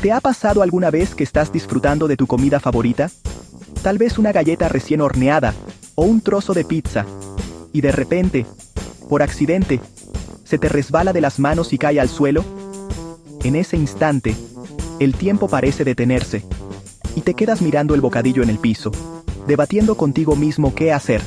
¿Te ha pasado alguna vez que estás disfrutando de tu comida favorita? Tal vez una galleta recién horneada o un trozo de pizza, y de repente, por accidente, se te resbala de las manos y cae al suelo. En ese instante, el tiempo parece detenerse, y te quedas mirando el bocadillo en el piso, debatiendo contigo mismo qué hacer.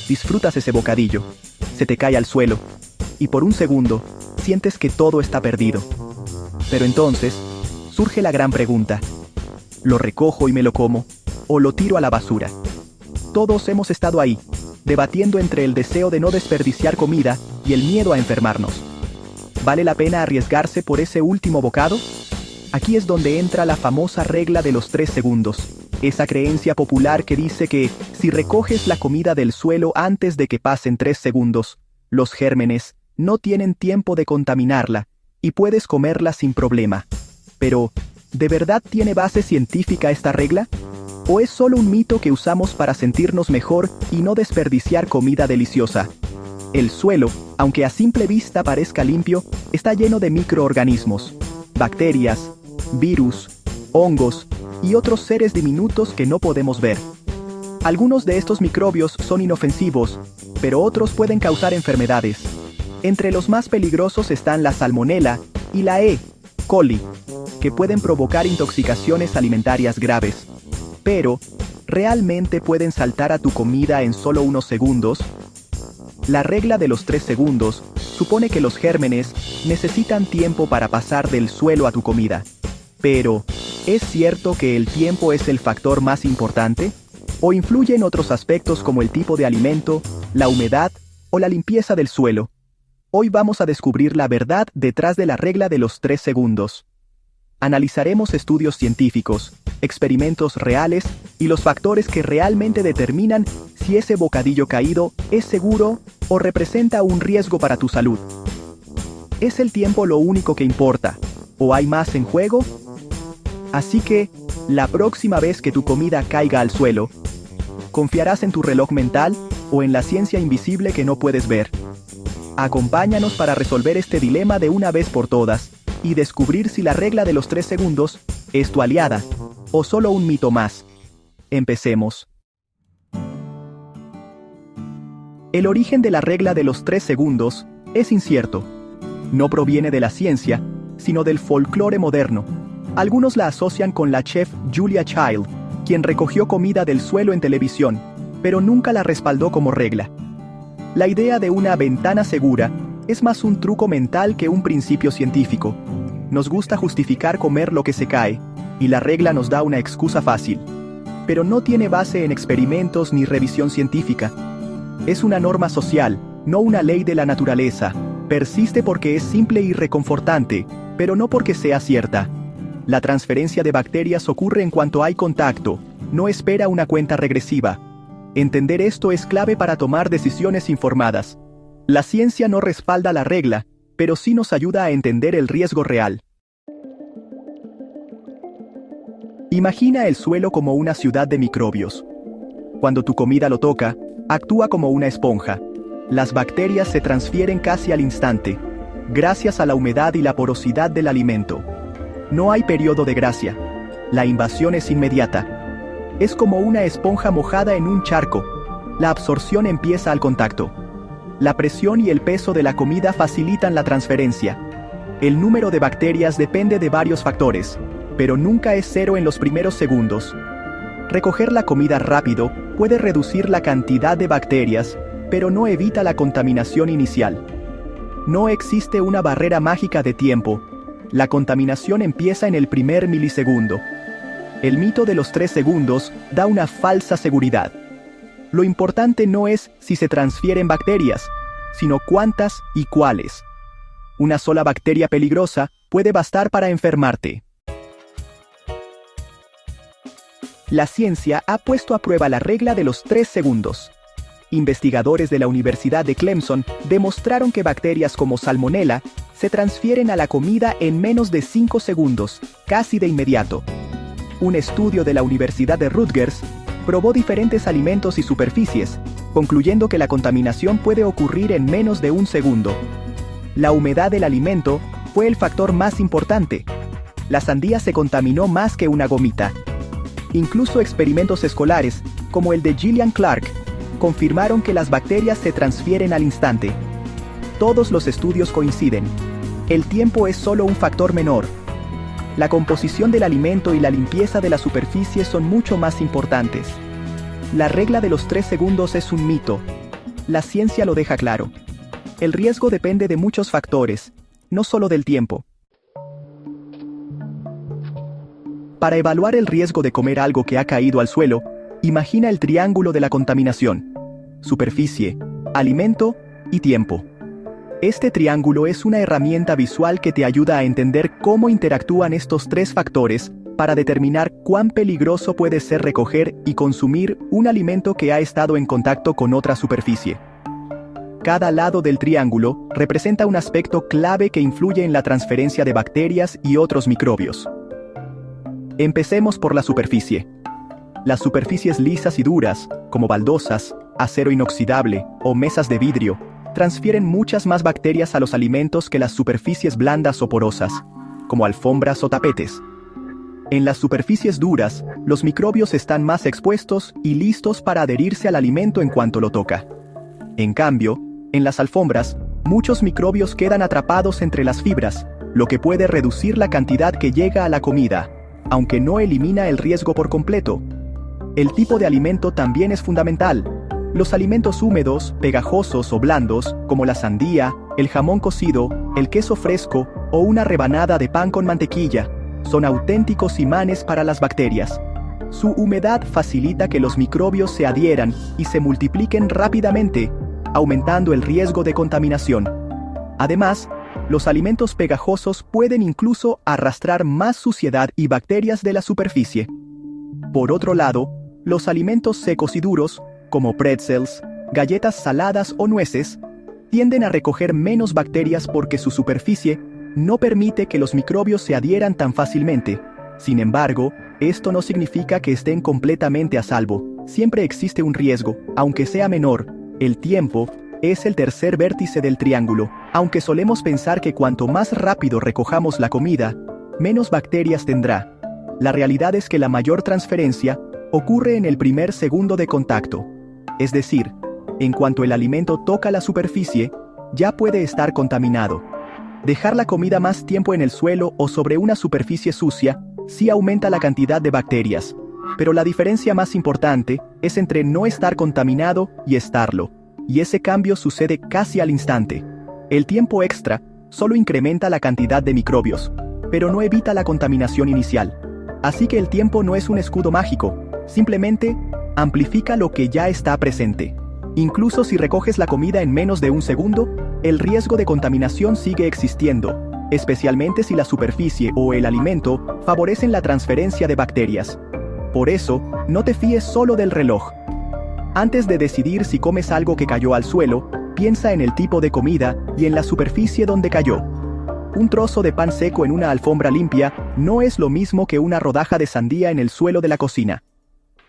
Disfrutas ese bocadillo, se te cae al suelo, y por un segundo, sientes que todo está perdido. Pero entonces, surge la gran pregunta: ¿lo recojo y me lo como, o lo tiro a la basura? Todos hemos estado ahí, debatiendo entre el deseo de no desperdiciar comida y el miedo a enfermarnos. ¿Vale la pena arriesgarse por ese último bocado? Aquí es donde entra la famosa regla de los 3 segundos, esa creencia popular que dice que si recoges la comida del suelo antes de que pasen 3 segundos, los gérmenes no tienen tiempo de contaminarla y puedes comerla sin problema. Pero, ¿de verdad tiene base científica esta regla? ¿O es solo un mito que usamos para sentirnos mejor y no desperdiciar comida deliciosa? El suelo, aunque a simple vista parezca limpio, está lleno de microorganismos, bacterias, virus, hongos y otros seres diminutos que no podemos ver. Algunos de estos microbios son inofensivos, pero otros pueden causar enfermedades. Entre los más peligrosos están la salmonela y la E. coli, que pueden provocar intoxicaciones alimentarias graves. Pero, ¿realmente pueden saltar a tu comida en solo unos segundos? La regla de los 3 segundos supone que los gérmenes necesitan tiempo para pasar del suelo a tu comida. Pero, ¿es cierto que el tiempo es el factor más importante? ¿O influyen otros aspectos como el tipo de alimento, la humedad o la limpieza del suelo? Hoy vamos a descubrir la verdad detrás de la regla de los 3 segundos. Analizaremos estudios científicos, experimentos reales y los factores que realmente determinan si ese bocadillo caído es seguro o representa un riesgo para tu salud. ¿Es el tiempo lo único que importa? ¿O hay más en juego? Así que, la próxima vez que tu comida caiga al suelo, ¿confiarás en tu reloj mental o en la ciencia invisible que no puedes ver? Acompáñanos para resolver este dilema de una vez por todas y descubrir si la regla de los 3 segundos es tu aliada o solo un mito más. Empecemos. El origen de la regla de los 3 segundos es incierto. No proviene de la ciencia, sino del folclore moderno. Algunos la asocian con la chef Julia Child, quien recogió comida del suelo en televisión, pero nunca la respaldó como regla. La idea de una ventana segura es más un truco mental que un principio científico. Nos gusta justificar comer lo que se cae, y la regla nos da una excusa fácil. Pero no tiene base en experimentos ni revisión científica. Es una norma social, no una ley de la naturaleza. Persiste porque es simple y reconfortante, pero no porque sea cierta. La transferencia de bacterias ocurre en cuanto hay contacto, no espera una cuenta regresiva. Entender esto es clave para tomar decisiones informadas. La ciencia no respalda la regla, pero sí nos ayuda a entender el riesgo real. Imagina el suelo como una ciudad de microbios. Cuando tu comida lo toca, actúa como una esponja. Las bacterias se transfieren casi al instante, gracias a la humedad y la porosidad del alimento. No hay periodo de gracia. La invasión es inmediata. Es como una esponja mojada en un charco. La absorción empieza al contacto. La presión y el peso de la comida facilitan la transferencia. El número de bacterias depende de varios factores, pero nunca es cero en los primeros segundos. Recoger la comida rápido puede reducir la cantidad de bacterias, pero no evita la contaminación inicial. No existe una barrera mágica de tiempo. La contaminación empieza en el primer milisegundo. El mito de los 3 segundos da una falsa seguridad. Lo importante no es si se transfieren bacterias, sino cuántas y cuáles. Una sola bacteria peligrosa puede bastar para enfermarte. La ciencia ha puesto a prueba la regla de los 3 segundos. Investigadores de la Universidad de Clemson demostraron que bacterias como Salmonella se transfieren a la comida en menos de 5 segundos, casi de inmediato. Un estudio de la Universidad de Rutgers probó diferentes alimentos y superficies, concluyendo que la contaminación puede ocurrir en menos de un segundo. La humedad del alimento fue el factor más importante. La sandía se contaminó más que una gomita. Incluso experimentos escolares, como el de Gillian Clark, confirmaron que las bacterias se transfieren al instante. Todos los estudios coinciden. El tiempo es solo un factor menor. La composición del alimento y la limpieza de la superficie son mucho más importantes. La regla de los 3 segundos es un mito. La ciencia lo deja claro. El riesgo depende de muchos factores, no solo del tiempo. Para evaluar el riesgo de comer algo que ha caído al suelo, imagina el triángulo de la contaminación: superficie, alimento y tiempo. Este triángulo es una herramienta visual que te ayuda a entender cómo interactúan estos 3 factores para determinar cuán peligroso puede ser recoger y consumir un alimento que ha estado en contacto con otra superficie. Cada lado del triángulo representa un aspecto clave que influye en la transferencia de bacterias y otros microbios. Empecemos por la superficie. Las superficies lisas y duras, como baldosas, acero inoxidable o mesas de vidrio, transfieren muchas más bacterias a los alimentos que las superficies blandas o porosas, como alfombras o tapetes. En las superficies duras, los microbios están más expuestos y listos para adherirse al alimento en cuanto lo toca. En cambio, en las alfombras, muchos microbios quedan atrapados entre las fibras, lo que puede reducir la cantidad que llega a la comida, aunque no elimina el riesgo por completo. El tipo de alimento también es fundamental. Los alimentos húmedos, pegajosos o blandos, como la sandía, el jamón cocido, el queso fresco o una rebanada de pan con mantequilla, son auténticos imanes para las bacterias. Su humedad facilita que los microbios se adhieran y se multipliquen rápidamente, aumentando el riesgo de contaminación. Además, los alimentos pegajosos pueden incluso arrastrar más suciedad y bacterias de la superficie. Por otro lado, los alimentos secos y duros, como pretzels, galletas saladas o nueces, tienden a recoger menos bacterias porque su superficie no permite que los microbios se adhieran tan fácilmente. Sin embargo, esto no significa que estén completamente a salvo. Siempre existe un riesgo, aunque sea menor. El tiempo es el tercer vértice del triángulo. Aunque solemos pensar que cuanto más rápido recojamos la comida, menos bacterias tendrá. La realidad es que la mayor transferencia ocurre en el primer segundo de contacto. Es decir, en cuanto el alimento toca la superficie, ya puede estar contaminado. Dejar la comida más tiempo en el suelo o sobre una superficie sucia sí aumenta la cantidad de bacterias, pero la diferencia más importante es entre no estar contaminado y estarlo, y ese cambio sucede casi al instante. El tiempo extra solo incrementa la cantidad de microbios, pero no evita la contaminación inicial. Así que el tiempo no es un escudo mágico, simplemente amplifica lo que ya está presente. Incluso si recoges la comida en menos de un segundo, el riesgo de contaminación sigue existiendo, especialmente si la superficie o el alimento favorecen la transferencia de bacterias. Por eso, no te fíes solo del reloj. Antes de decidir si comes algo que cayó al suelo, piensa en el tipo de comida y en la superficie donde cayó. Un trozo de pan seco en una alfombra limpia no es lo mismo que una rodaja de sandía en el suelo de la cocina.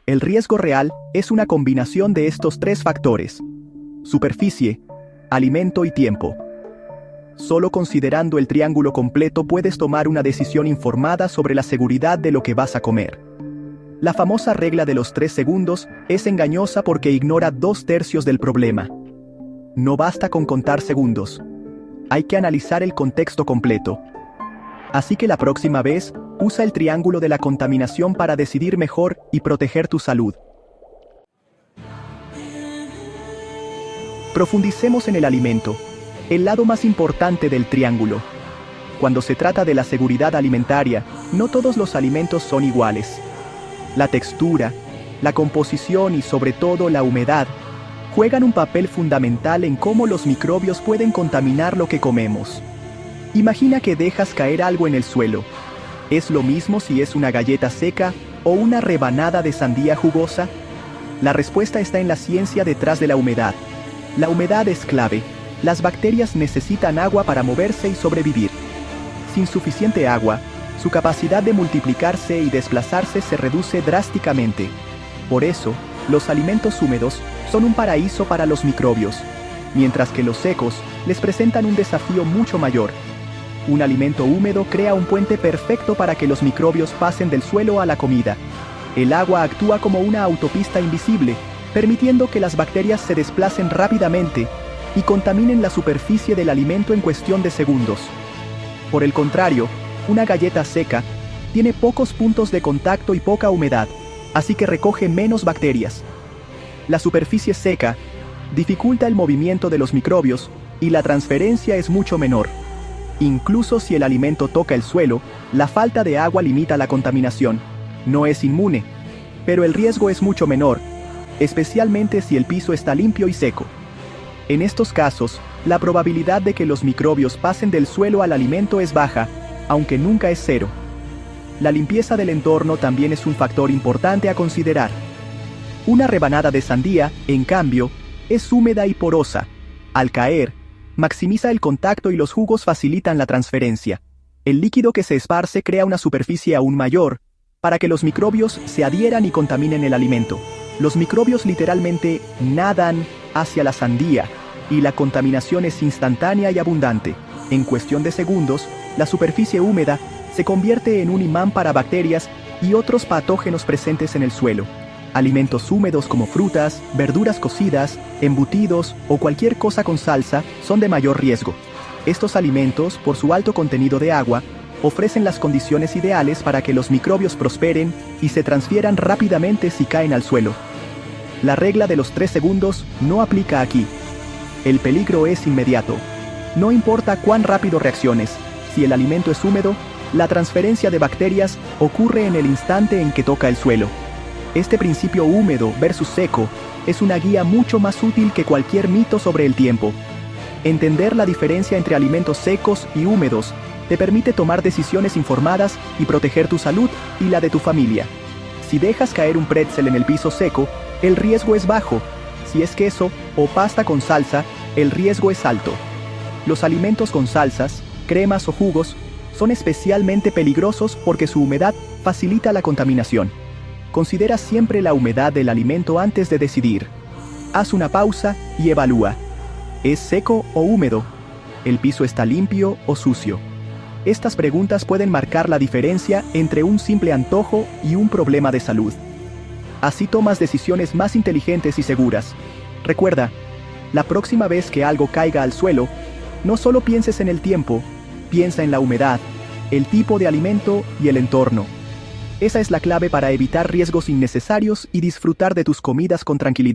El riesgo real es una combinación de estos 3 factores: superficie, alimento y tiempo. Solo considerando el triángulo completo puedes tomar una decisión informada sobre la seguridad de lo que vas a comer. La famosa regla de los 3 segundos es engañosa porque ignora 2/3 del problema. No basta con contar segundos. Hay que analizar el contexto completo. Así que la próxima vez, usa el triángulo de la contaminación para decidir mejor y proteger tu salud. Profundicemos en el alimento, el lado más importante del triángulo. Cuando se trata de la seguridad alimentaria, no todos los alimentos son iguales. La textura, la composición y sobre todo la humedad juegan un papel fundamental en cómo los microbios pueden contaminar lo que comemos. Imagina que dejas caer algo en el suelo. ¿Es lo mismo si es una galleta seca o una rebanada de sandía jugosa? La respuesta está en la ciencia detrás de la humedad. La humedad es clave. Las bacterias necesitan agua para moverse y sobrevivir. Sin suficiente agua, su capacidad de multiplicarse y desplazarse se reduce drásticamente. Por eso, los alimentos húmedos son un paraíso para los microbios, mientras que los secos les presentan un desafío mucho mayor. Un alimento húmedo crea un puente perfecto para que los microbios pasen del suelo a la comida. El agua actúa como una autopista invisible, permitiendo que las bacterias se desplacen rápidamente y contaminen la superficie del alimento en cuestión de segundos. Por el contrario, una galleta seca tiene pocos puntos de contacto y poca humedad, así que recoge menos bacterias. La superficie seca dificulta el movimiento de los microbios y la transferencia es mucho menor. Incluso si el alimento toca el suelo, la falta de agua limita la contaminación. No es inmune, pero el riesgo es mucho menor, especialmente si el piso está limpio y seco. En estos casos, la probabilidad de que los microbios pasen del suelo al alimento es baja, aunque nunca es cero. La limpieza del entorno también es un factor importante a considerar. Una rebanada de sandía, en cambio, es húmeda y porosa. Al caer, maximiza el contacto y los jugos facilitan la transferencia. El líquido que se esparce crea una superficie aún mayor, para que los microbios se adhieran y contaminen el alimento. Los microbios literalmente nadan hacia la sandía, y la contaminación es instantánea y abundante. En cuestión de segundos, la superficie húmeda se convierte en un imán para bacterias y otros patógenos presentes en el suelo. Alimentos húmedos como frutas, verduras cocidas, embutidos o cualquier cosa con salsa son de mayor riesgo. Estos alimentos, por su alto contenido de agua, ofrecen las condiciones ideales para que los microbios prosperen y se transfieran rápidamente si caen al suelo. La regla de los 3 segundos no aplica aquí. El peligro es inmediato. No importa cuán rápido reacciones, si el alimento es húmedo, la transferencia de bacterias ocurre en el instante en que toca el suelo. Este principio húmedo versus seco es una guía mucho más útil que cualquier mito sobre el tiempo. Entender la diferencia entre alimentos secos y húmedos te permite tomar decisiones informadas y proteger tu salud y la de tu familia. Si dejas caer un pretzel en el piso seco, el riesgo es bajo. Si es queso o pasta con salsa, el riesgo es alto. Los alimentos con salsas, cremas o jugos son especialmente peligrosos porque su humedad facilita la contaminación. Considera siempre la humedad del alimento antes de decidir. Haz una pausa y evalúa. ¿Es seco o húmedo? ¿El piso está limpio o sucio? Estas preguntas pueden marcar la diferencia entre un simple antojo y un problema de salud. Así tomas decisiones más inteligentes y seguras. Recuerda, la próxima vez que algo caiga al suelo, no solo pienses en el tiempo, piensa en la humedad, el tipo de alimento y el entorno. Esa es la clave para evitar riesgos innecesarios y disfrutar de tus comidas con tranquilidad.